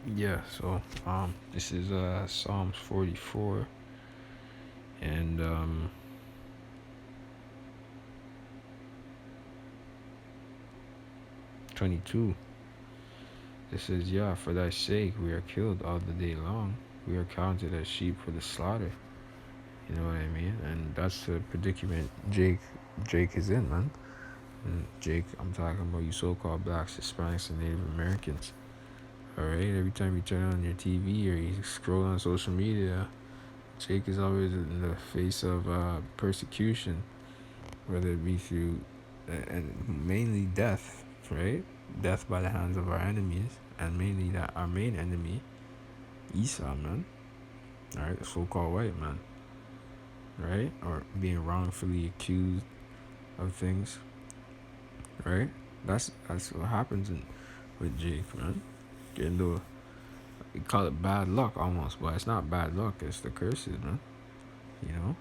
Yeah, so this is Psalms 44 and 22. It says, "Yeah, for thy sake we are killed all the day long. We are counted as sheep for the slaughter." You know what I mean? And that's the predicament Jake is in, man. And Jake, I'm talking about you so-called blacks, Hispanics, and Native Americans. All right, every time you turn on your TV or you scroll on social media, Jake is always in the face of persecution, whether it be through and mainly death, right? Death by the hands of our enemies, and mainly that our main enemy, Esau, man. All right, the so-called white man, right? Or being wrongfully accused of things, right? That's what happens with Jake, man. Getting to we call it bad luck almost, but it's not bad luck. It's the curses, man. You know,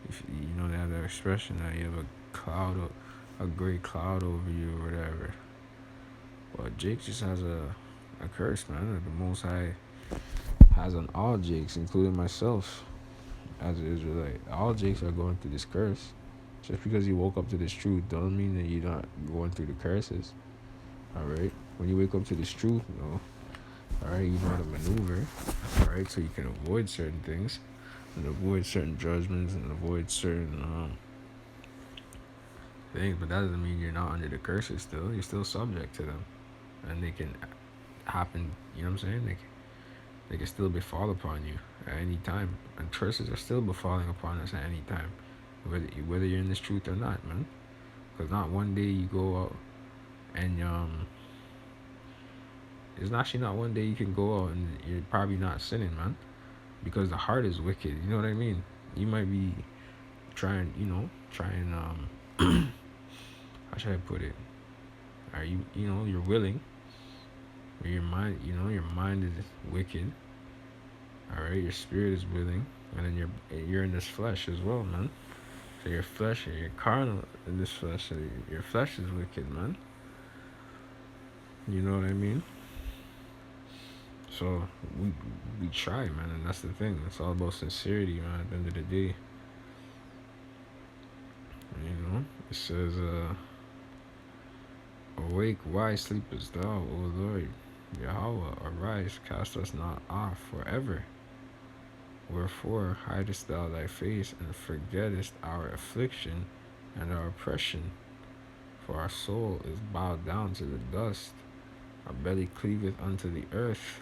if you know they have that expression that you have a a gray cloud over you or whatever. But Jake just has a curse, man. That the Most High has on all Jakes, including myself as an Israelite. All Jakes are going through this curse. Just because you woke up to this truth, don't mean that you're not going through the curses. All right. When you wake up to this truth, all right, you know how to maneuver. All right, so you can avoid certain things and avoid certain judgments and avoid certain things. But that doesn't mean you're not under the curses. Still, you're still subject to them, and they can happen. You know what I'm saying? They can still befall upon you at any time, and curses are still befalling upon us at any time, whether you're in this truth or not, man. Because not one day you go out and it's actually not one day you can go out and you're probably not sinning, man. Because the heart is wicked. You know what I mean? You might be trying how should I put it? Are you're willing, but your mind is wicked. All right, your spirit is willing, and then you're in this flesh as well, man. So your flesh and your carnal in this flesh, so your flesh is wicked, man. You know what I mean? So we try, man, and that's the thing. It's all about sincerity, man. At the end of the day, it says, "Awake, why sleepest thou, O Lord? Yahweh, arise, cast us not off forever. Wherefore hidest thou thy face, and forgettest our affliction and our oppression? For our soul is bowed down to the dust, our belly cleaveth unto the earth."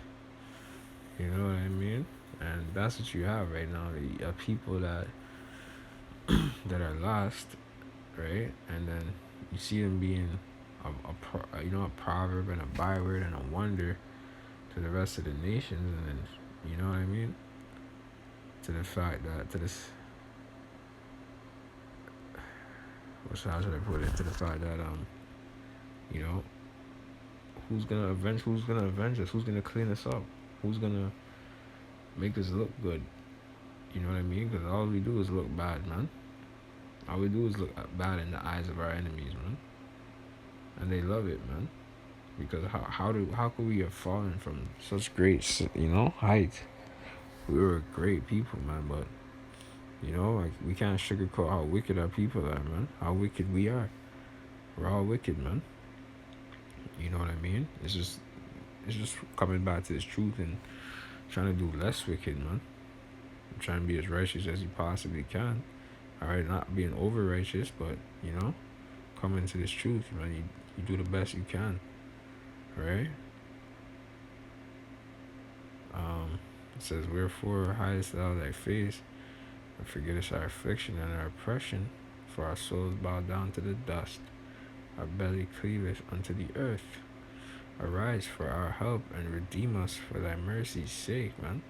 You know what I mean? And that's what you have right now. You have people that are lost, right? And then you see them being a proverb and a byword and a wonder to the rest of the nations, and then you know what I mean? To the fact that to this, how should I put it? To the fact that you know, who's gonna avenge us? Who's gonna clean us up? Who's gonna make us look good? You know what I mean? Because all we do is look bad, man. All we do is look bad in the eyes of our enemies, man. And they love it, man. Because how could we have fallen from such great height? We were great people, man, but like we can't sugarcoat how wicked our people are, man. How wicked we are. We're all wicked, man. You know what I mean? It's just coming back to this truth and trying to do less wicked, man. Trying to be as righteous as you possibly can. All right, not being over righteous, but coming to this truth, man. You do the best you can, right? It says, "Wherefore hidest thou thy face, and forgettest our affliction and our oppression? For our souls bow down to the dust, our belly cleaveth unto the earth. Arise for our help, and redeem us for thy mercy's sake," man.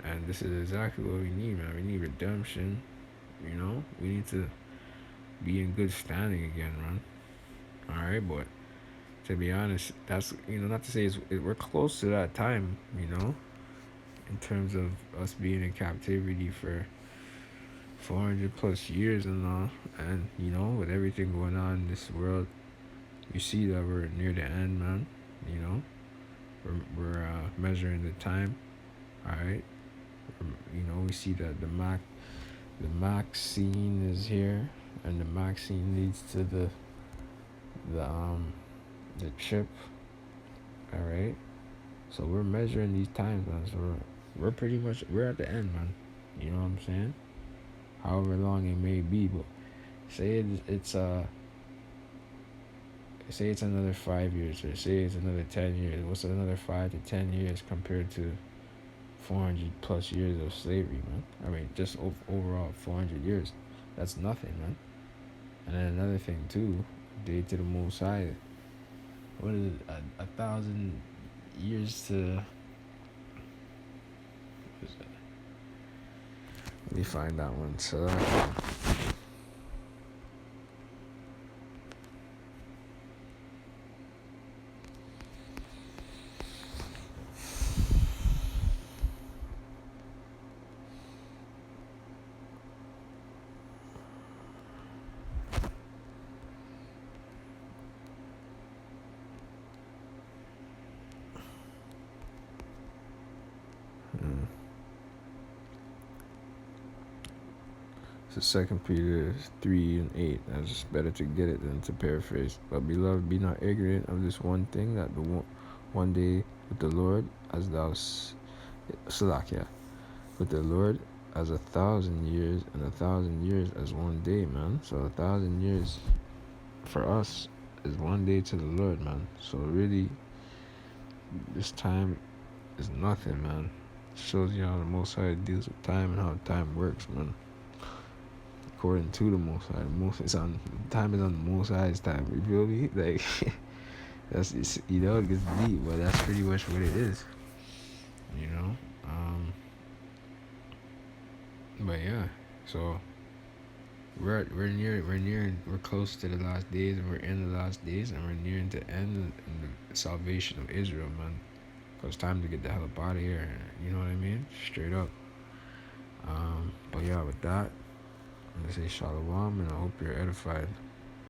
And this is exactly what we need, man. We need redemption. We need to be in good standing again, man. All right, but to be honest, that's not to say we're close to that time, in terms of us being in captivity for 400 plus years and all, and with everything going on in this world, you see that we're near the end, man. You know, we're measuring the time. All right. You know, we see that the Maxine is here, and the Maxine leads to the um the chip. All right. So we're measuring these times, man. So we're pretty much we're at the end, man. You know what I'm saying? However long it may be, but say say it's another 5 years, or say it's another 10 years. What's another 5 to 10 years compared to 400 plus years of slavery, man? I mean, just overall 400 years. That's nothing, man. And then another thing too, day to the Most High. What is it? A thousand years to. Let me find that one. So. So 2 Peter 3:8. It's just better to get it than to paraphrase. But beloved, be not ignorant of this one thing, that the one day with the Lord as thou Salakia, with the Lord as 1,000 years, and 1,000 years as one day, man. So 1,000 years for us is one day to the Lord, man. So really, this time is nothing, man. Shows you how the Most High deals with time and how time works, man. According to the Most High, time is on the Most High's time. You feel me? Like that's it gets deep, but that's pretty much what it is. You know. But yeah, so we're close to the last days, and we're in the last days, and we're nearing the end of the salvation of Israel, man. So it's time to get the hell up out of here. You know what I mean? Straight up. But yeah, with that, I'm gonna say shalom, and I hope you're edified.